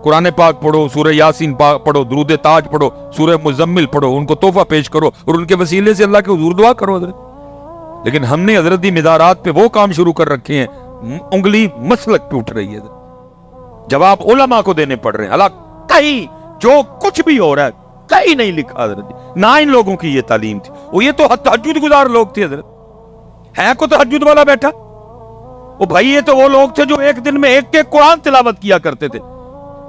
قرآن پاک پڑھو، سورہ یاسین پڑھو، درود تاج پڑھو، سورہ مزمل پڑھو، ان کو تحفہ پیش کرو اور ان کے وسیلے سے اللہ کے حضور دعا کرو حضرت۔ لیکن ہم نے حضرت دی مزارات پہ وہ کام شروع کر رکھے ہیں، انگلی مسلک پہ اٹھ رہی ہے حضرت، جواب علماء کو دینے پڑ رہے ہیں۔ اللہ کہیں جو کچھ بھی ہو رہا ہے کہیں نہیں لکھا حضرت، نہ ان لوگوں کی یہ تعلیم تھی، وہ یہ تو تہجد گزار لوگ تھے حضرت، ہے کو تہجد والا بیٹھا؟ وہ بھائی یہ تو وہ لوگ تھے جو ایک دن میں ایک قرآن تلاوت کیا کرتے تھے۔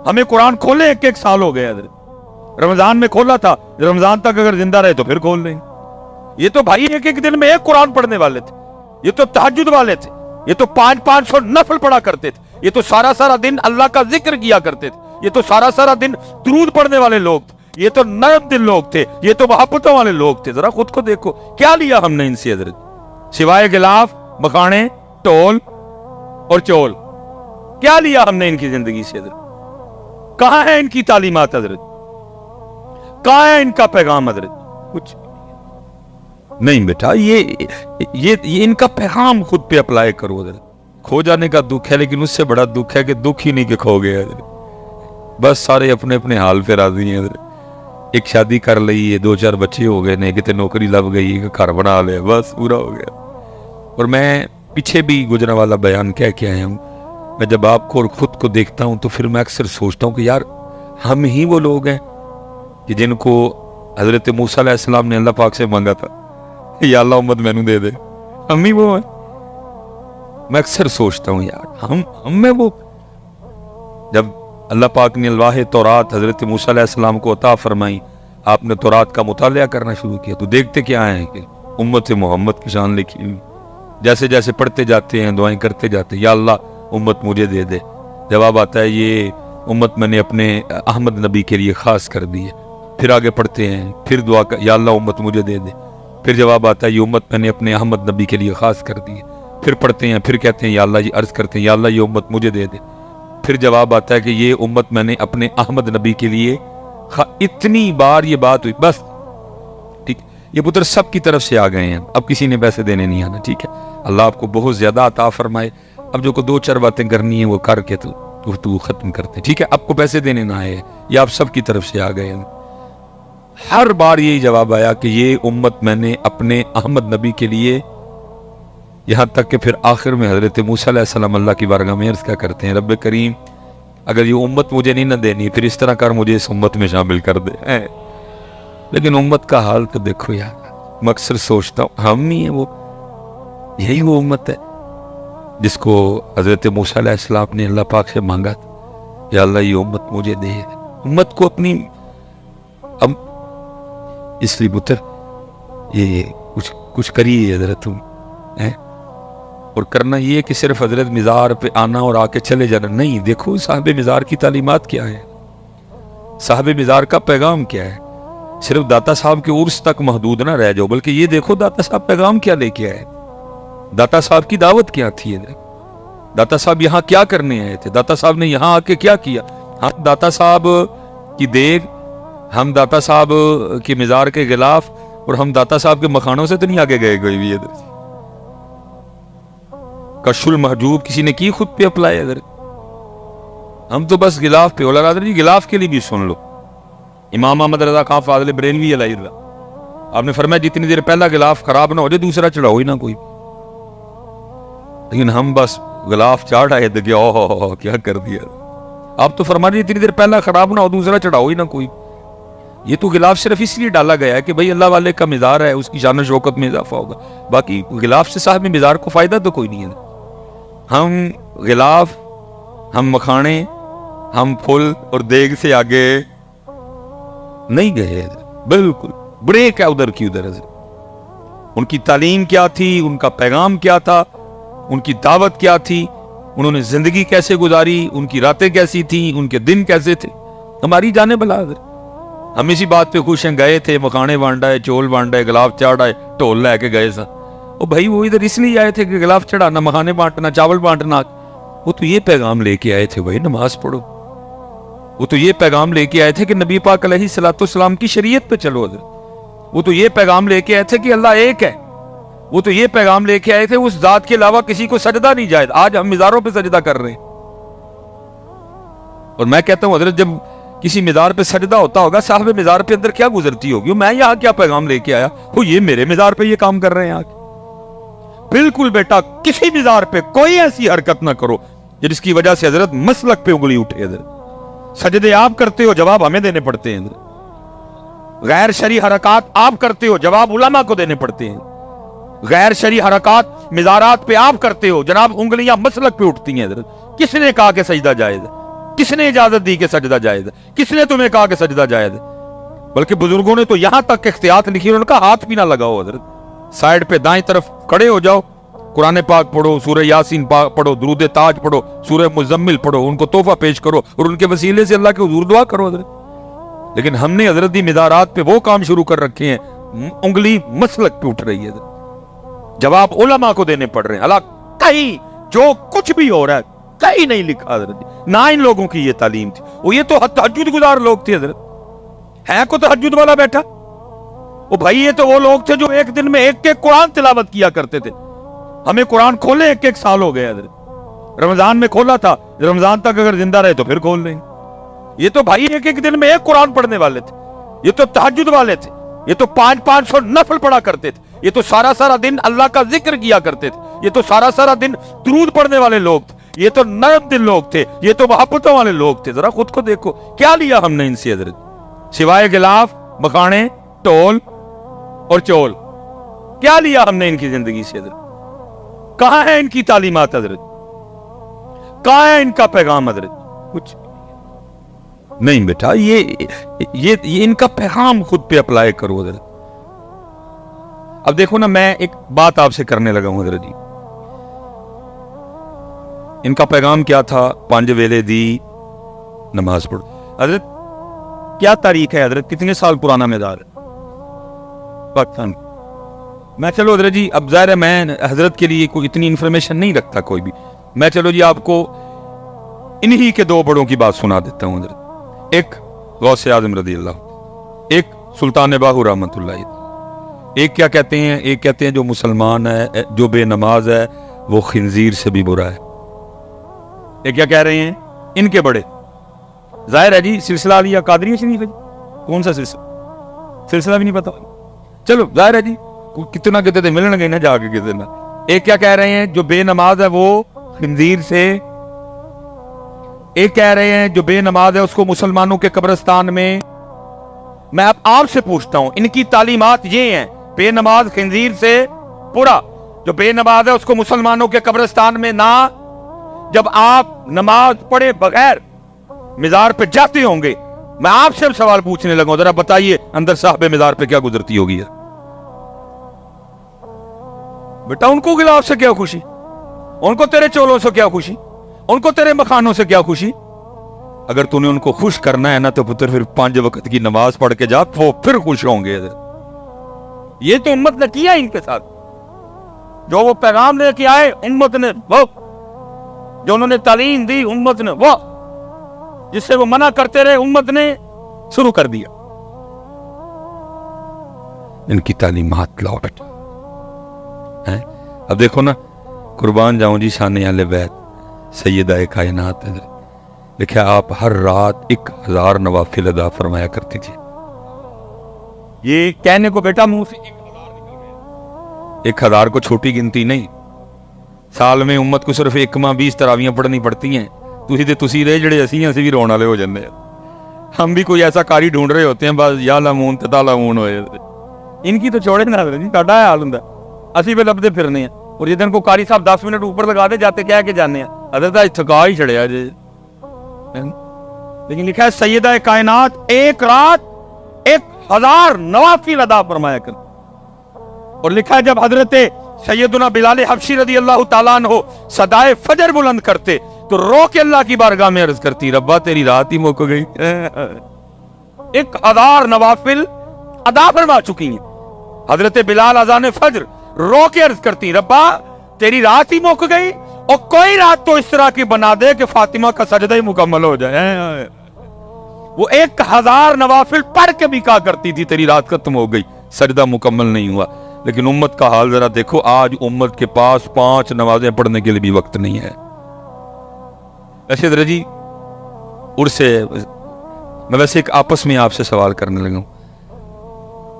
ہمیں قرآن کھولے ایک سال ہو گئے حضرت، رمضان میں کھولا تھا، رمضان تک اگر زندہ رہے تو پھر کھول لیں گے۔ یہ تو بھائی ایک دن میں ایک قرآن پڑھنے والے تھے، یہ تو تہجد والے تھے، یہ تو 500 نفل پڑھا کرتے تھے، یہ تو سارا دن اللہ کا ذکر کیا کرتے تھے، یہ تو سارا دن درود پڑھنے والے لوگ تھے، یہ تو نرم دل لوگ تھے، یہ تو محبتوں والے لوگ تھے۔ ذرا خود کو دیکھو، کیا لیا ہم نے ان سے حضرت؟ سوائے غلاف، مکھانے، ٹول اور چول، کیا لیا ہم نے ان کی زندگی سے حضرت؟ کہاں ہے ان کی تعلیمات حضرت؟ کہاں ہے ان کا پیغام حضرت؟ کچھ نہیں بیٹا، یہ ان کا پیغام خود پہ اپلائی کرو حضرت۔ کھو جانے کا دکھ ہے، لیکن اس سے بڑا دکھ ہے کہ دکھ ہی نہیں کہ کھو گیا حضرت۔ بس سارے اپنے اپنے حال پہ راضی ہیں حضرت، ایک شادی کر لی ہے، 2-4 بچے ہو گئے، کتے نوکری لگ گئی، ایک گھر بنا لیا، بس پورا ہو گیا۔ اور میں پیچھے بھی گزرا والا بیان کہہ کے آیا ہوں، میں جب آپ کو اور خود کو دیکھتا ہوں تو پھر میں اکثر سوچتا ہوں کہ یار ہم ہی وہ لوگ ہیں کہ جن کو حضرت موسیٰ علیہ السلام نے اللہ پاک سے مانگا تھا، یا اللہ امت میں نوں دے دے، ہم ہی وہ ہیں۔ میں اکثر سوچتا ہوں یار ہم میں وہ، جب اللہ پاک نے الواح تورات حضرت موسیٰ علیہ السلام کو عطا فرمائی، آپ نے تورات کا مطالعہ کرنا شروع کیا تو دیکھتے کیا ہیں کہ امت محمد کی شان لکھی ہوئی، جیسے جیسے پڑھتے جاتے ہیں، دعائیں کرتے جاتے ہیں، یا اللہ امت مجھے دے دے، جواب آتا ہے یہ امت میں نے اپنے احمد نبی کے لیے خاص کر دی ہے۔ پھر آگے پڑھتے ہیں، پھر دعا کر، یا اللہ امت مجھے دے دے، پھر جواب آتا ہے یہ امت میں نے اپنے احمد نبی کے لیے خاص کر دی ہے۔ پھر پڑھتے ہیں، پھر کہتے ہیں یا اللہ، یہ عرض کرتے ہیں یا اللہ یہ امت مجھے دے دے، پھر جواب آتا ہے کہ یہ امت میں نے اپنے احمد نبی کے لیے اتنی بار یہ بات ہوئی، بس ٹھیک، یہ پتر سب کی طرف سے آ گئے ہیں، اب کسی نے پیسے دینے نہیں آنا، ٹھیک ہے، اللہ آپ کو بہت زیادہ عطا فرمائے۔ اب جو کو 2-4 باتیں کرنی ہیں وہ کر کے تو گفتگو ختم کرتے ہیں، ٹھیک ہے، آپ کو پیسے دینے نہ آئے، یہ آپ سب کی طرف سے آ گئے ہیں۔ ہر بار یہی جواب آیا کہ یہ امت میں نے اپنے احمد نبی کے لیے، یہاں تک کہ پھر آخر میں حضرت موسیٰ علیہ السلام اللہ کی بارگاہ میں عرض کیا کرتے ہیں، رب کریم اگر یہ امت مجھے نہیں نہ دینی پھر اس طرح کر مجھے اس امت میں شامل کر دے۔ لیکن امت کا حال تو دیکھو یار، میں اکثر سوچتا ہوں ہم ہی ہیں وہ، یہی وہ امت ہے جس کو حضرت موسیٰ علیہ السلام نے اللہ پاک سے مانگا تھا، یا اللہ یہ امت مجھے دے۔ امت کو اپنی اب اس لیے پتر یہ کچھ کریے حضرت تم، اور کرنا یہ کہ صرف حضرت مزار پہ آنا اور آ کے چلے جانا نہیں، دیکھو صاحب مزار کی تعلیمات کیا ہے، صاحب مزار کا پیغام کیا ہے۔ صرف داتا صاحب کے عرس تک محدود نہ رہ جاؤ، بلکہ یہ دیکھو داتا صاحب پیغام کیا لے کے آئے، داتا صاحب کی دعوت کیا تھی، داتا صاحب یہاں کیا کرنے آئے تھے، داتا صاحب نے یہاں آ کے کیا کیا۔ ہم داتا صاحب کی دیگ، ہم داتا صاحب کے مزار کے غلاف اور ہم داتا صاحب کے مکھانوں سے تو نہیں آگے گئے کوئی بھی ادھر۔ کشف المحجوب کسی نے کی خود پہ اپلائی ادھر، ہم تو بس غلاف پہ۔ اولا رادر جی غلاف کے لیے بھی سن لو، امام احمد رضا خان فاضل بریلوی علیہ اللہ، آپ نے فرمایا جتنی دیر پہلا غلاف خراب نہ ہو جائے دوسرا چڑھاؤ ہی نہ کوئی۔ لیکن ہم بس غلاف چاڑھ آئے تھے کہ اوہ کیا کر دیا۔ آپ تو فرما رہے اتنی دیر پہلا خراب نہ ہو دوسرا چڑھاؤ ہی نہ کوئی۔ یہ تو غلاف صرف اس لیے ڈالا گیا ہے کہ بھئی اللہ والے کا مزار ہے، اس کی شان و شوکت میں اضافہ ہوگا، باقی غلاف سے صاحب مزار کو فائدہ تو کوئی نہیں ہے۔ ہم غلاف، ہم مکھانے، ہم پھل اور دیگ سے آگے نہیں گئے، بالکل بریک ہے ادھر کی ادھر۔ ان کی تعلیم کیا تھی، ان کا پیغام کیا تھا، ان کی دعوت کیا تھی، انہوں نے زندگی کیسے گزاری، ان کی راتیں کیسی تھیں، ان کے دن کیسے تھے، ہماری جانب بلا حضرت۔ ہم اسی بات پہ خوش ہیں، گئے تھے مکھانے بانٹائے، چول بانٹائے، غلاف چاڑھائے، ٹول لے کے گئے سا۔ او بھائی وہ ادھر اس لیے آئے تھے کہ غلاف چڑھانا، مکھانے بانٹنا، چاول بانٹنا، وہ تو یہ پیغام لے کے آئے تھے بھائی نماز پڑھو، وہ تو یہ پیغام لے کے آئے تھے کہ نبی پاک علیہ الصلوۃ والسلام کی شریعت پہ چلو حضرت، وہ تو یہ پیغام لے کے آئے تھے کہ اللہ ایک ہے، وہ تو یہ پیغام لے کے آئے تھے اس ذات کے علاوہ کسی کو سجدہ نہیں جائز۔ آج ہم مزاروں پہ سجدہ کر رہے ہیں، اور میں کہتا ہوں حضرت جب کسی مزار پہ سجدہ ہوتا ہوگا صاحب مزار پہ اندر کیا گزرتی ہوگی، میں یہاں کیا پیغام لے کے آیا، وہ یہ میرے مزار پہ یہ کام کر رہے ہیں آگے۔ بالکل بیٹا کسی مزار پہ کوئی ایسی حرکت نہ کرو جس کی وجہ سے حضرت مسلک پہ انگلی اٹھے۔ حضرت سجدے آپ کرتے ہو، جواب ہمیں دینے پڑتے ہیں۔ حضرت غیر شرعی حرکات آپ کرتے ہو، جواب علماء کو دینے پڑتے ہیں۔ غیر شرعی حرکات مزارات پہ آپ کرتے ہو، جناب انگلیاں مسلک پہ اٹھتی ہیں۔ حضرت کس نے کہا کہ سجدہ جائز ہے؟ کس نے اجازت دی کہ سجدہ جائز ہے؟ کس نے تمہیں کہا کہ سجدہ جائز ہے؟ بلکہ بزرگوں نے تو یہاں تک احتیاط لکھی، انہوں نے کہا ہاتھ بھی نہ لگاؤ۔ حضرت سائیڈ پہ دائیں طرف کھڑے ہو جاؤ، قرآن پاک پڑھو، سورہ یاسین پڑھو، درود تاج پڑھو، سورہ مزمل پڑھو، ان کو تحفہ پیش کرو اور ان کے وسیلے سے اللہ کے حضور دعا کرو۔ حضرت لیکن ہم نے حضرت دی مزارات پہ وہ کام شروع کر رکھے ہیں، انگلی مسلک پہ اٹھ رہی ہے۔ حضرت جواب علماء کو دینے پڑ رہے ہیں۔ اللہ کہیں جو کچھ بھی ہو رہا ہے کہیں نہیں لکھا حضرت، نہ ان لوگوں کی یہ تعلیم تھی۔ وہ یہ تو تہجد گزار لوگ تھے حضرت، ہے کو تہجد والا بیٹھا؟ وہ بھائی یہ تو وہ لوگ تھے جو ایک دن میں ایک قرآن تلاوت کیا کرتے تھے۔ ہمیں قرآن کھولے ایک سال ہو گئے حضرت، رمضان میں کھولا تھا، رمضان تک اگر زندہ رہے تو پھر کھول لیں گے۔ یہ تو بھائی ایک دن میں ایک قرآن پڑھنے والے تھے، یہ تو تہجد والے تھے، یہ تو 500 نفل پڑھا کرتے تھے، یہ تو سارا دن اللہ کا ذکر کیا کرتے تھے، یہ تو سارا دن درود پڑھنے والے لوگ تھے، یہ تو نرم دل لوگ تھے، یہ تو محبتوں والے لوگ تھے۔ ذرا خود کو دیکھو کیا لیا ہم نے ان سے حضرت، سوائے غلاف، مکانے، ٹول اور چول، کیا لیا ہم نے ان کی زندگی سے حضرت؟ کہاں ہے ان کی تعلیمات حضرت؟ کہاں ہے ان کا پیغام حضرت؟ کچھ نہیں بیٹا، یہ ان کا پیغام خود پہ اپلائی کرو حضرت۔ اب دیکھو نا، میں ایک بات آپ سے کرنے لگا ہوں حضرت جی، ان کا پیغام کیا تھا؟ 5 ویلے دی نماز پڑھو۔ حضرت کیا تاریخ ہے حضرت؟ کتنے سال پرانا مزار ہے پاکستان؟ میں چلو حضرت جی، اب ظاہر ہے میں حضرت کے لیے کوئی اتنی انفارمیشن نہیں رکھتا کوئی بھی، میں چلو جی آپ کو انہی کے 2 بڑوں کی بات سنا دیتا ہوں حضرت، ایک غوث اعظم رضی اللہ، ایک سلطان باہو رحمۃ اللہ۔ ایک کیا کہتے ہیں؟ ایک کہتے ہیں جو مسلمان ہے، جو بے نماز ہے وہ خنزیر سے بھی برا ہے۔ یہ کیا کہہ رہے ہیں ان کے بڑے؟ ظاہر ہے جی سلسلہ علیہ قادریہ شریف ہے، کون سا سلسلہ بھی نہیں پتا، چلو ظاہر ہے جی کتنا کہتے تھے، ملن گئے نا جا کے کسی نہ۔ ایک کیا کہہ رہے ہیں جو بے نماز ہے وہ خنزیر سے، ایک کہہ رہے ہیں جو بے نماز ہے اس کو مسلمانوں کے قبرستان میں۔ میں اب آپ سے پوچھتا ہوں، ان کی تعلیمات یہ ہیں، بے نماز خنزیر سے برا، جو بے نماز ہے اس کو مسلمانوں کے قبرستان میں نہ۔ جب آپ نماز پڑھے بغیر مزار پہ جاتے ہوں گے، میں آپ سے سوال پوچھنے لگا، ذرا بتائیے اندر صاحب مزار پہ کیا گزرتی ہوگی بیٹا؟ ان کو غلاف سے کیا خوشی؟ ان کو تیرے چولوں سے کیا خوشی؟ ان کو تیرے مکانوں سے کیا خوشی؟ اگر تو نے ان کو خوش کرنا ہے نا تو پتر پھر 5 وقت کی نماز پڑھ کے جا، وہ پھر خوش ہوں گے۔ یہ تو امت نے کیا ان کے ساتھ، جو وہ پیغام لے کے آئے امت نے، وہ جو انہوں نے تعلیم دی امت نے، وہ جس سے وہ منع کرتے رہے امت نے شروع کر دیا۔ ان کی تعلیمات لاؤ بیٹا۔ اب دیکھو نا، قربان جاؤں جی شان اہل بیت سیدہ کائنات، لکھا آپ ہر رات 1000 نوافل ادا فرمایا کرتی تھی۔ یہ کہنے کو بیٹا منہ سے 1000 کو چھوٹی گنتی نہیں، سال میں امت کو صرف 1 تراویاں پڑھنی پڑتی ہیں۔ تسی رہے جڑے اسی بھی رون والے ہو جاندے ہیں، ہم بھی کوئی ایسا کاری ڈھونڈ رہے ہوتے ہیں بس یا لامون تتا لامون ہوئے۔ ان کی تو چھوڑے نہ جی، ساڈا حال ہوندا اسی پہ لبدے پھرنے ہیں، اور جدن کو قاری صاحب 10 منٹ اوپر لگا دے جاتے کہہ کے جانے ہیں حضرت تھکا ہی چھڑیا جی۔ لیکن لکھا ہے سیدہ کائنات ایک رات 1000 نوافل ادا فرمایا کر، اور لکھا ہے جب حضرت سیدنا بلال حبشی رضی اللہ تعالیٰ عنہ صدائے فجر بلند کرتے تو رو کے اللہ کی بارگاہ میں عرض کرتی، ربا تیری رات ہی مک گئی۔ 1000 نوافل ادا فرما چکی ہیں حضرت بلال اذان فجر، رو کے عرض کرتی، ربا تیری رات ہی مک گئی، اور کوئی رات تو اس طرح کی بنا دے کہ فاطمہ کا سجدہ ہی مکمل ہو جائے۔ وہ 1000 نوافل پڑھ کے بھی کہا کرتی تھی تیری رات ختم ہو گئی، سجدہ مکمل نہیں ہوا۔ لیکن امت کا حال ذرا دیکھو، آج امت کے پاس 5 نمازیں پڑھنے کے لیے بھی وقت نہیں ہے۔ ایسے درجی اور سے میں ویسے ایک آپس میں آپ سے سوال کرنے لگا ہوں,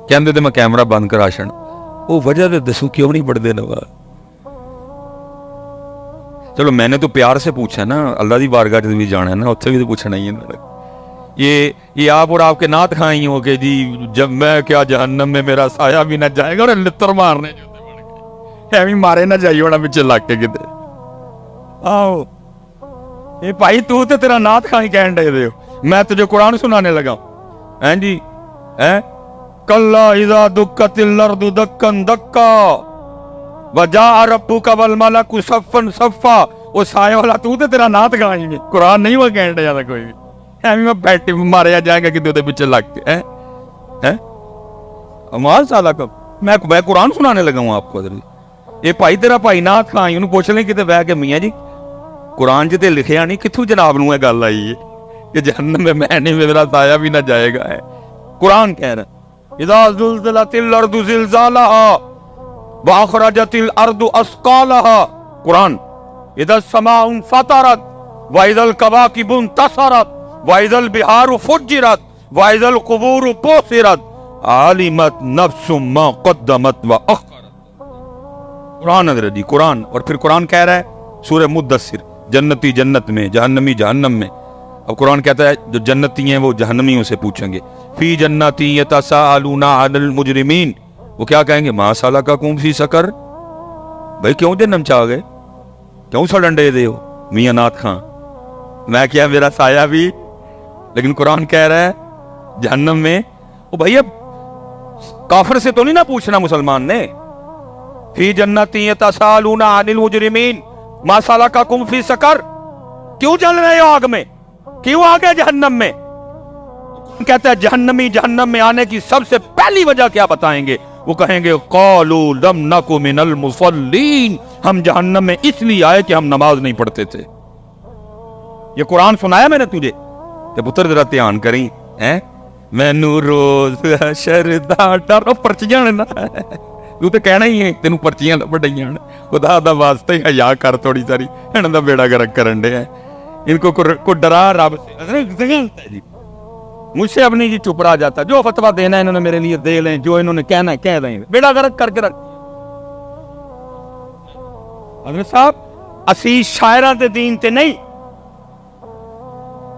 کہندے تے میں کیمرہ بند کرا چھڑ, وہ وجہ تے دسو کیوں نہیں پڑھتے نماز؟ چلو میں نے تو پیار سے پوچھا نا, اللہ دی بارگاہ تے بھی جانا ہے نا, اتنے بھی تو پوچھنا ہی ہے. یہ آپ اور آپ کے نعت کھائیں ہو کہ جی جب میں کیا جہنم میں میرا سایہ بھی نہ جائے گا, اور لتر مارنے ایویں مارے نہ جائیے ہونا بچے لگ کے کتے. آؤ یہ بھائی تو تے تیرا نعت کھائی کہن دے دے, میں تجھے قرآن سنانے لگا ہوں. ہیں جی کلا اذا دکت الارض دکن دکا وجاء ربک والملک صفا صفا, وہ سایہ والا تو تے تیرا نعت کھائیں گے, قرآن نہیں وہ کہن دے جاتا کوئی بھی. میں بیٹھے ماریا جائے گا کہ پیچھے لگ کے میں قرآن سنانے لگا ہوں آپ کو. یہ بھائی تیرا بھائی نعت کھائی انہوں پوچھ لیں کتے بہ کے, میاں جی قرآن جتے لکھیا نہیں, کتھوں جناب نو گل آئی ہے کہ جہنم میں نہیں میرا سایہ بھی نہ جائے گا. ہے قرآن کہہ رہا اذا زلزلت الارض زلزالها واخرجت الارض اثقالها, قرآن اذا السماء انفطرت واذا الكواكب انتصرت وَإِذَا الْبِحَارُ فُجِّرَتْ وَإِذَا الْقُبُورُ بُعْثِرَتْ عَلِمَتْ نَفْسٌ مَا قَدَّمَتْ وَأَخَّرَتْ. قرآن حضرت جی قرآن. اور پھر قرآن کہہ رہا ہے سورہ مدثر, جنتی جنت میں, جہنمی جہنم میں. اب قرآن کہتا ہے جو جنتی ہیں وہ جہنمیوں سے پوچھیں گے فی جنتی یتساءلون عن المجرمین, وہ کیا کہیں گے ما سلککم فی سقر, بھائی کیوں جہنم چاہ گئے, کیوں سڑنڈے دے ہو میاں نعت خان, میں کیا میرا سایہ بھی. لیکن قرآن کہہ رہا ہے جہنم میں, وہ بھائی اب کافر سے تو نہیں نہ پوچھنا مسلمان نے. فی جنتی یتساءلون عن المجرمین ما سلککم فی سقر, کیوں جل رہے ہو آگ میں, کیوں آ گئے جہنم میں. کہتا ہے جہنمی جہنم میں آنے کی سب سے پہلی وجہ کیا بتائیں گے, وہ کہیں گے قالوا لم نک من المصلین, ہم جہنم میں اس لیے آئے کہ ہم نماز نہیں پڑھتے تھے. یہ قرآن سنایا میں نے تجھے, تے پتر ذرا دھیان کریں. مینوں روز حشر دا ڈر, پرچیاں نا تو تے کہنا ہی ہے تینوں پرچیاں بڑھائیاں, خدا دا واسطے حیا کر تھوڑی ساری, انہاں دا بیڑا گرک کرن دے. ان کو ڈرا رب سے. مجھ سے اب نہیں جی چپ رہا جاتا, جو فتویٰ دینا ہے انہوں نے میرے لیے دے لیں, جو انہوں نے کہنا ہے کہہ دیں, بیڑا گرک کر کے رکھ. حضرت صاحب اسی شاعراں دے دین تے نہیں,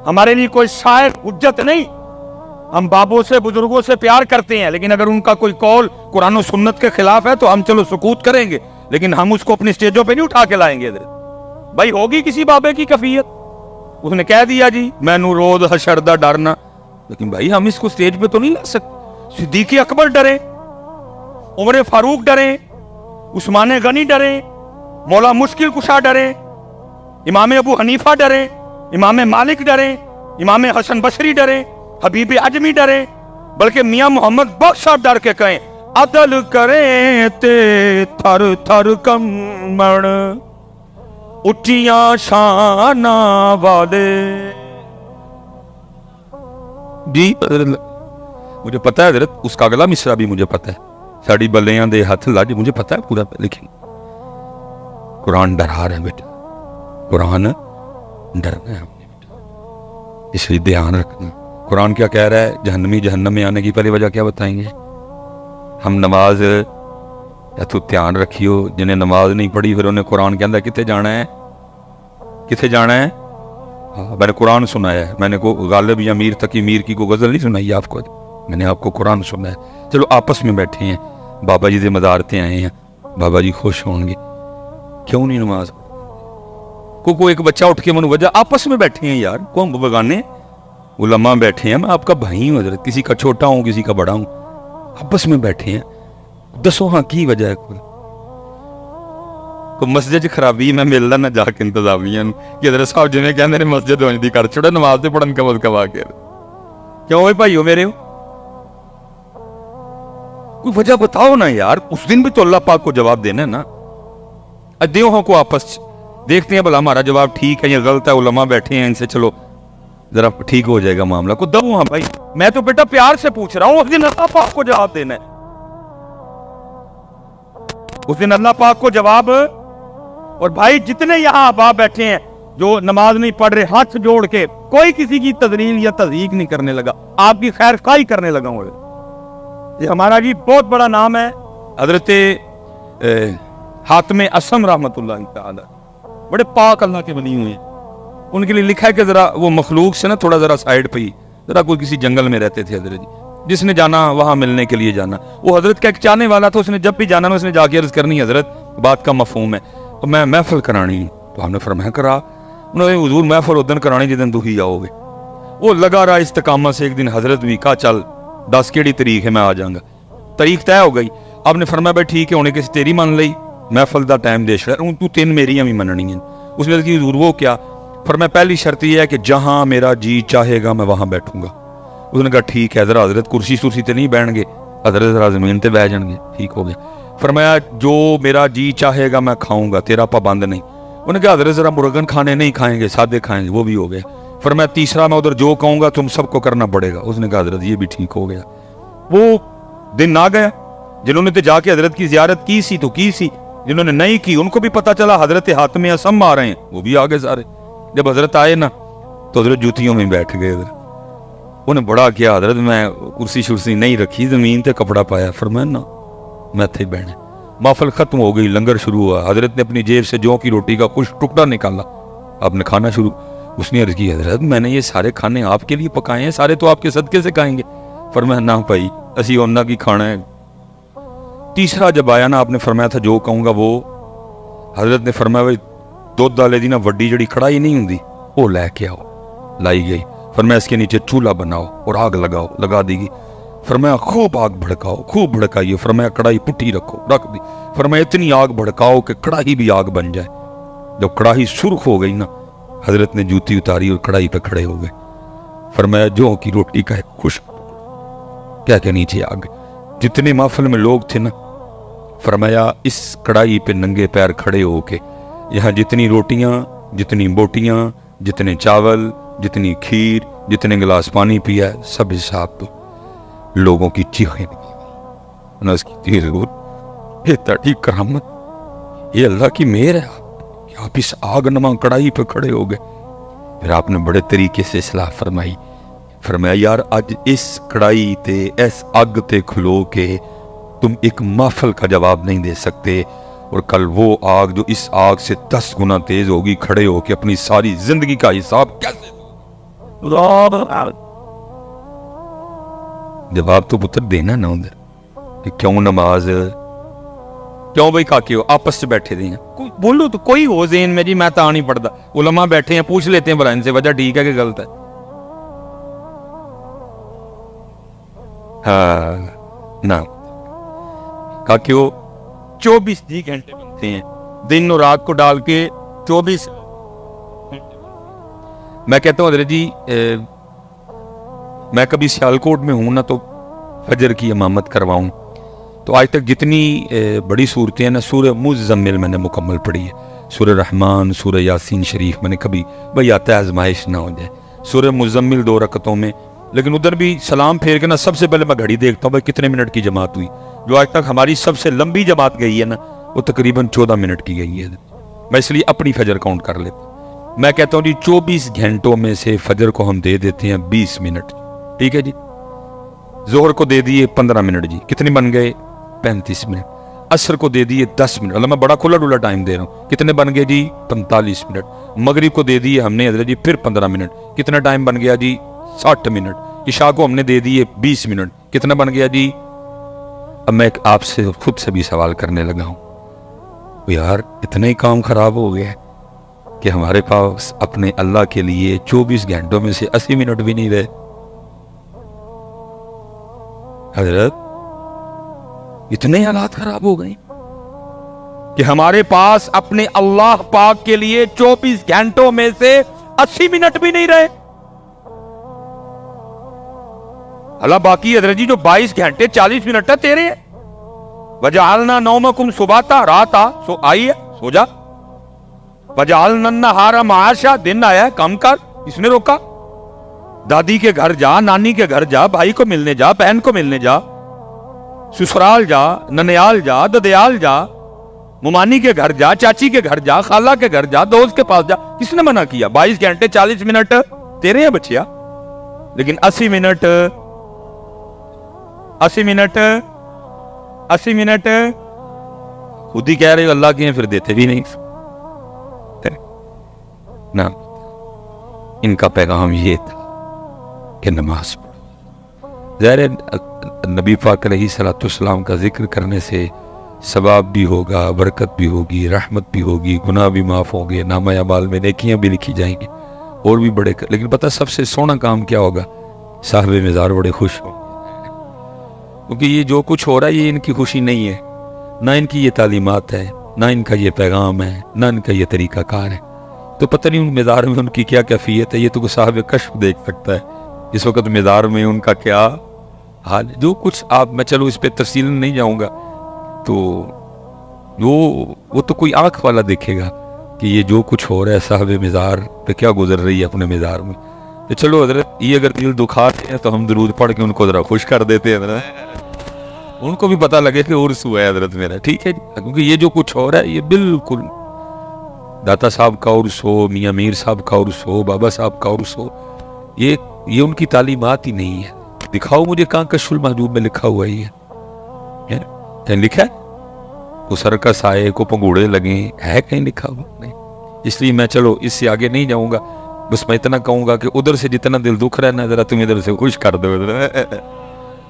ہمارے لیے کوئی شاعر حجت نہیں. ہم بابوں سے بزرگوں سے پیار کرتے ہیں, لیکن اگر ان کا کوئی قول قرآن و سنت کے خلاف ہے تو ہم چلو سکوت کریں گے, لیکن ہم اس کو اپنی سٹیجوں پہ نہیں اٹھا کے لائیں گے. بھائی ہوگی کسی بابے کی کفیت, اس نے کہہ دیا جی مینوں روز حشر دا ڈرنا, لیکن بھائی ہم اس کو سٹیج پہ تو نہیں لا سکتے. صدیق اکبر ڈرے, عمر فاروق ڈرے, عثمان غنی ڈرے, مولا مشکل کشا ڈرے, امام ابو حنیفہ ڈرے, امام مالک ڈرے, امام حسن بصری ڈرے, حبیب اجمی ڈرے, بلکہ میاں محمد بخش صاحب ڈر کے کہیں عدل کریں تے تھر تھر کمڑ اٹھیاں شانہ والے. جی مجھے پتا ہے حضرت, اس کا اگلا مصرع بھی مجھے پتا ہے, ساڑی بلیاں دے ہاتھ لاج, مجھے پتا ہے پورا, لیکن قرآن ڈرا رہا ہے بیٹا, قرآن ڈرنا ہے ہم نے بیٹا, اس لیے دھیان رکھنا. قرآن کیا کہہ رہا ہے, جہنمی جہنم میں آنے کی پہلی وجہ کیا بتائیں گے. ہم نماز یا تو دھیان رکھیو, جنہیں نماز نہیں پڑھی پھر انہیں قرآن کے اندر کتے جانا ہے, کتے جانا ہے. میں نے قرآن سنایا ہے, میں نے کو غالب یا میر تقی میر کی کو غزل نہیں سنائی آپ کو, میں نے آپ کو قرآن سنایا ہے. چلو آپس میں بیٹھے ہیں, بابا جی دے مزارتے آئے ہیں, بابا جی خوش ہوں گے, کیوں نہیں نماز کو ایک بچہ اٹھ کے منو وجہ, آپس میں بیٹھے ہیں یار, کون بگانے علماء بیٹھے ہیں, میں آپ کا بھائی ہوں حضرت, کسی کا چھوٹا ہوں کسی کا بڑا ہوں, آپس میں بیٹھے ہیں, دسو ہاں کی وجہ ہے. کوئی مسجد خرابی میں ملنا نہ جا کے انتظامیہ کہ حضرت صاحب جنہیں کہندے نے مسجد ہونی دی کر چھوڑے, نماز تے پڑھن کم از کم آ کے, کیوں ہوئے بھائیو میرے ہو, کوئی وجہ بتاؤ نا یار. اس دن بھی تو اللہ پاک کو جواب دینا ہے نا. دیو ہوں کو آپس دیکھتے ہیں بھلا ہمارا جواب ٹھیک ہے یا غلط ہے, علماء بیٹھے ہیں ان سے چلو ذرا ٹھیک ہو جائے گا معاملہ. کو دو ہاں بھائی, میں تو بیٹا پیار سے پوچھ رہا ہوں, اس دن اللہ پاک کو جواب دینا ہے, اس دن اللہ پاک کو جواب. اور بھائی جتنے یہاں آپ بیٹھے ہیں جو نماز نہیں پڑھ رہے, ہاتھ جوڑ کے کوئی کسی کی تذلیل یا تضییق نہیں کرنے لگا, آپ کی خیر خواہی کرنے لگا ہوں. یہ ہمارا جی بہت بڑا نام ہے حضرت حاتم اسم رحمۃ اللہ تعالی, بڑے پاک اللہ کے ولی ہوئے ہیں. ان کے لیے لکھا ہے کہ ذرا وہ مخلوق سے نا تھوڑا ذرا سائڈ پہ ہی, ذرا کوئی کسی جنگل میں رہتے تھے حضرت جی, جس نے جانا وہاں ملنے کے لیے جانا. وہ حضرت کا ایک چاہنے والا تھا, اس نے جب بھی جانا اس نے جا کے عرض کرنی حضرت بات کا مفہوم ہے تو میں محفل کرانی, تو ہم نے فرمایا کرا. انہوں نے حضور محفل ادن کرانی جدن تو ہی آؤ گے. وہ لگا رہا استقامت سے. ایک دن حضرت بھی کہا چل 10 کیڑی تاریخ ہے میں آ جاؤں گا. تاریخ طے ہو گئی. آپ نے فرمایا بھائی ٹھیک ہے, ہونے کسی تیری مان لئی, محفل دا ٹائم دے شر تو 3 میریاں بھی مننی ہیں. اس نے عرض کی حضور وہ کیا؟ فرمایا پہلی شرط یہ ہے کہ جہاں میرا جی چاہے گا میں وہاں بیٹھوں گا. اس نے کہا ٹھیک ہے ذرا حضرت کرسی سرسی تے نہیں بیٹھ گے, حضرت ذرا زمین تے بیٹھ جان گے. ٹھیک ہو گیا. فرمایا جو میرا جی چاہے گا میں کھاؤں گا, تیرا پابند نہیں. انہوں نے کہا حضرت ذرا مرغن کھانے نہیں کھائیں گے, سادے کھائیں گے. وہ بھی ہو گیا. فرمایا تیسرا میں ادھر جو کہوں گا تم سب کو کرنا پڑے گا. اس نے کہا حضرت یہ بھی ٹھیک ہو گیا. وہ دن آ گیا. جنہوں نے تو جا کے حضرت کی زیارت کی سی تو کی سی, جنہوں نے نہیں کی ان کو بھی پتا چلا حضرت حاتم اسم آ رہے ہیں, وہ بھی آگے سارے. جب حضرت آئے نا تو حضرت جوتیوں میں بیٹھ گئے. انہیں بڑا کیا حضرت میں کرسی شرسی نہیں رکھی, زمین تے کپڑا پایا. فرمایا نا میں تھے بہنے. محفل ختم ہو گئی, لنگر شروع ہوا. حضرت نے اپنی جیب سے جو کی روٹی کا کچھ ٹکڑا نکالا, آپ نے کھانا شروع. اس نے عرض کی حضرت میں نے یہ سارے کھانے آپ کے لیے پکائے ہیں, سارے تو آپ کے صدقے سے کھائیں گے. فرمایا نہ بھائی اسی اونا کی کھانا ہے. تیسرا جب آیا نا آپ نے فرمایا تھا جو کہوں گا وہ. حضرت نے فرمایا بھائی دودھ والے دی نا وڈی جڑی کڑائی نہیں ہوندی وہ لے کے آؤ. لائی گئی. فرمایا اس کے نیچے چولہا بناؤ اور آگ لگاؤ. لگا دی گئی. فرمایا خوب آگ بھڑکاؤ, خوب بھڑکائیے. فرمایا کڑائی پٹھی رکھو, رکھ دی. فرمایا اتنی آگ بھڑکاؤ کہ کڑاہی بھی آگ بن جائے. جب کڑاہی سرخ ہو گئی نا حضرت نے جوتی اتاری اور کڑائی پہ کھڑے ہو گئے. فرمایا جو کی روٹی کا ایک خشک کیا کہ نیچے آ گئے. جتنے محفل میں لوگ تھے نا فرمایا اس کڑائی پہ ننگے پیر کھڑے ہو کے یہاں جتنی روٹیاں, جتنی بوٹیاں, جتنے چاول, جتنی کھیر, جتنے گلاس پانی پیا, سب حساب تو لوگوں کی چیخیں نکلی. یہ تڑی کرامت, یہ اللہ کی مہر ہے کہ آپ اس آگ نما کڑائی پہ کھڑے ہو گئے. پھر آپ نے بڑے طریقے سے اصلاح فرمائی. فرمایا یار اج اس کڑائی تے اس اگ تے کھلو کے تم ایک محفل کا جواب نہیں دے سکتے, اور کل وہ آگ جو اس آگ سے 10 گنا تیز ہوگی کھڑے ہو کے اپنی ساری زندگی کا حساب کیسے. جواب تو پتر دینا نہ ادھر کہ کیوں نماز, کیوں بھائی کاکے ہو آپس سے بیٹھے دے ہیں, بولو تو کوئی ہو ذہن میں جی میں تا نہیں پڑھتا. علماء بیٹھے ہیں پوچھ لیتے ہیں برائن سے وجہ ٹھیک ہے کہ غلط ہے. ہاں نا کاکے ہو 24 گھنٹے بنتے ہیں, دن اور رات کو ڈال کے 24. میں کہتا ہوں حضرت جی میں کبھی سیالکوٹ میں ہوں نا تو فجر کی امامت کرواؤں تو آج تک جتنی بڑی صورتیں ہیں نا سورہ مزمل میں نے مکمل پڑھی ہے. سورہ رحمان, سورہ یاسین شریف میں نے کبھی بھئی آتا ہے آزمائش نہ ہو جائے. سورہ مزمل 2 رکعتوں میں, لیکن ادھر بھی سلام پھیر کے نا سب سے پہلے میں گھڑی دیکھتا ہوں بھائی کتنے منٹ کی جماعت ہوئی. جو آج تک ہماری سب سے لمبی جماعت گئی ہے نا وہ تقریباً 14 منٹ کی گئی ہے. میں اس لیے اپنی فجر کاؤنٹ کر لیتا ہوں. میں کہتا ہوں جی 24 گھنٹوں میں سے فجر کو ہم دے دیتے ہیں 20 منٹ. ٹھیک ہے جی. ظہر کو دے دیے 15 منٹ جی, کتنے بن گئے 35 منٹ. عصر کو دے دیے 10 منٹ, اللہ میں بڑا کھلا ڈولا ٹائم دے رہا ہوں, کتنے بن گئے جی 45 منٹ. مغرب کو دے دیے ہم نے حضرت جی پھر 15 منٹ, کتنا ٹائم بن گیا جی 60 منٹ. عشاء کو ہم نے دے دیے 20 منٹ, کتنا بن گیا جی. اب میں آپ سے خود سے بھی سوال کرنے لگا ہوں, یار اتنا ہی کام خراب ہو گیا کہ ہمارے پاس اپنے اللہ کے لیے 24 گھنٹوں میں سے 80 منٹ بھی نہیں رہے. حضرت اتنے حالات خراب ہو گئے کہ ہمارے پاس اپنے اللہ پاک کے لیے 24 گھنٹوں میں سے 80 منٹ بھی نہیں رہے. اللہ باقی حضرت جی جو 22 گھنٹے 40 منٹ ہے تیرے ہیں. وجعلنا نومکم سباتا, رات سو آئی ہے سو جا. وجعلنا النہار معاشا, دن آیا ہے کم کر, اس نے روکا. دادی کے گھر جا, نانی کے گھر جا, بھائی کو ملنے جا, بہن کو ملنے جا, سسرال جا, ننیال جا, ددیال جا, ممانی کے گھر جا, چاچی کے گھر جا, خالہ کے گھر جا, دوست کے پاس جا. کس نے منع کیا؟ 22 گھنٹے 40 منٹ تیرے ہیں بچیا, لیکن 80 منٹ خود ہی کہہ رہے ہو اللہ کے ہیں, پھر دیتے بھی نہیں نا. ان کا پیغام یہ تھا کہ نماز پڑھو. ظاہر نبی پاک علیہ الصلوۃ والسلام کا ذکر کرنے سے ثواب بھی ہوگا, برکت بھی ہوگی, رحمت بھی ہوگی, گناہ بھی معاف ہوں گے, نامہ اعمال میں نیکیاں بھی لکھی جائیں گی, اور بھی بڑے. لیکن پتہ سب سے سونا کام کیا ہوگا؟ صاحب مزار بڑے خوش ہوں گے, کیونکہ یہ جو کچھ ہو رہا ہے یہ ان کی خوشی نہیں ہے, نہ ان کی یہ تعلیمات ہے, نہ ان کا یہ پیغام ہے, نہ ان کا یہ طریقہ کار ہے. تو پتہ نہیں ان مزار میں ان کی کیا کیفیت ہے, یہ تو صاحب کشف دیکھ سکتا ہے اس وقت مزار میں ان کا کیا حال ہے. جو کچھ آپ, میں چلو اس پہ تفصیل نہیں جاؤں گا, تو وہ تو کوئی آنکھ والا دیکھے گا کہ یہ جو کچھ ہو رہا ہے صاحب مزار پہ کیا گزر رہی ہے اپنے مزار میں. تو چلو حضرت یہ اگر دل دکھاتے ہیں تو ہم درود پڑھ کے ان کو ذرا خوش کر دیتے ہیں حضرت, ان کو بھی پتہ لگے کہ عرس ہوا ہے حضرت میرا. ٹھیک ہے جی, کیونکہ یہ جو کچھ ہو رہا ہے یہ بالکل داتا صاحب کا عرس ہو, میاں میر صاحب کا عرس ہو, بابا صاحب کا عرس ہو, یہ ان کی تعلیمات ہی نہیں ہے. دکھاؤ مجھے کہاں کشف المحجوب میں لکھا ہوا ہی ہے, کہیں لکھا ہے؟ وہ سرکس آئے, کو پنگوڑے لگیں, ہے کہیں لکھا ہوا؟ نہیں. اس لیے میں چلو اس سے آگے نہیں جاؤں گا, بس میں اتنا کہوں گا کہ ادھر سے جتنا دل دکھ رہا ہے نا ذرا تم ادھر سے خوش کر دو.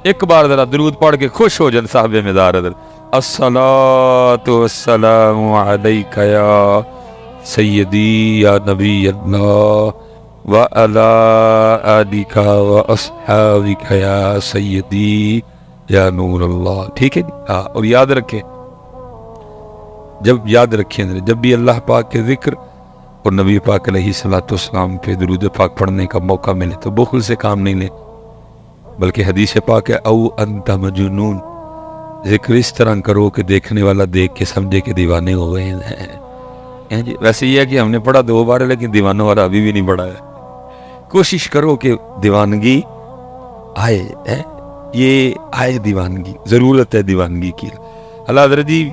ایک بار ذرا درود پڑھ کے خوش ہو جائے صاحب مزار ادھر. الصلاۃ والسلام علیک یا سیدی یا نبی اللہ وعلی آلک واصحابک یا سیدی یا نور اللہ. ٹھیک ہے جی, ہاں. اور یاد رکھیں, جب بھی اللہ پاک کے ذکر اور نبی پاک علیہ الصلوۃ والسلام پہ درود پاک پڑھنے کا موقع ملے تو بخل سے کام نہیں لیں, بلکہ حدیث پاک ہے او انت مجنون, ذکر اس طرح کرو کہ دیکھنے والا دیکھ کے سمجھے کہ دیوانے ہو گئے ہیں جی. ویسے یہ ہے کہ ہم نے پڑھا 2 بار ہے, لیکن دیوانوں والا ابھی بھی نہیں پڑھا ہے. کوشش کرو کہ دیوانگی آئے, یہ آئے دیوانگی, ضرورت ہے دیوانگی کی. اللہ حضرت جی,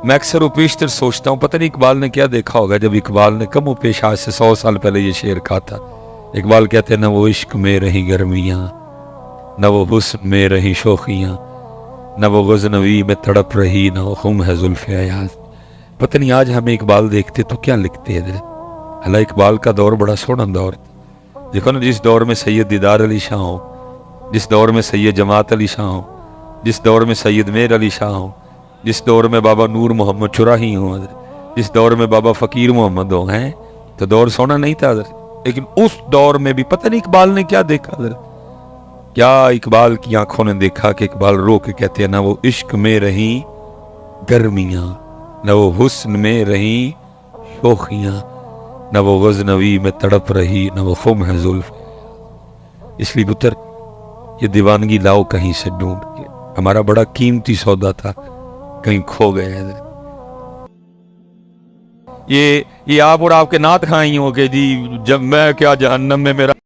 میں اکثر و بیشتر سوچتا ہوں پتہ نہیں اقبال نے کیا دیکھا ہوگا جب اقبال نے کم و پیش آج سے 100 سال پہلے یہ شعر کہا تھا. اقبال کہتے ہیں نہ وہ عشق میں رہی گرمیاں, نہ وہ حسن میں رہی شوخیاں, نہ وہ غزنوی میں تڑپ رہی, نہ وہ خم ہے زلف ایاز. پتہ نہیں آج ہمیں اقبال دیکھتے تو کیا لکھتے ہیں. اللہ اقبال کا دور بڑا سونا دور تھا. دیکھو نا, جس دور میں سید دیدار علی شاہ ہو, جس دور میں سید جماعت علی شاہ ہو, جس دور میں سید میر علی شاہ ہو, جس دور میں بابا نور محمد چراہی ہوں, جس دور میں بابا فقیر محمد ہو, ہیں تو دور سونا نہیں تھا حضرت. لیکن اس دور میں بھی پتہ نہیں اقبال نے کیا دیکھا حضرت, کیا اقبال کی آنکھوں نے دیکھا کہ اقبال رو کے کہتے ہیں نہ وہ عشق میں رہیں گرمیاں, نہ وہ حسن میں رہیں شوخیاں, نہ وہ غزنوی میں تڑپ رہی, نہ وہ خم ہے زلف. اس لیے پتر یہ دیوانگی لاؤ کہیں سے ڈھونڈ کے, ہمارا بڑا قیمتی سودا تھا کہیں کھو گئے ہیں. یہ آپ اور آپ کے نعت خواہی ہو کہ جی جب میں کیا جہنم میں میرا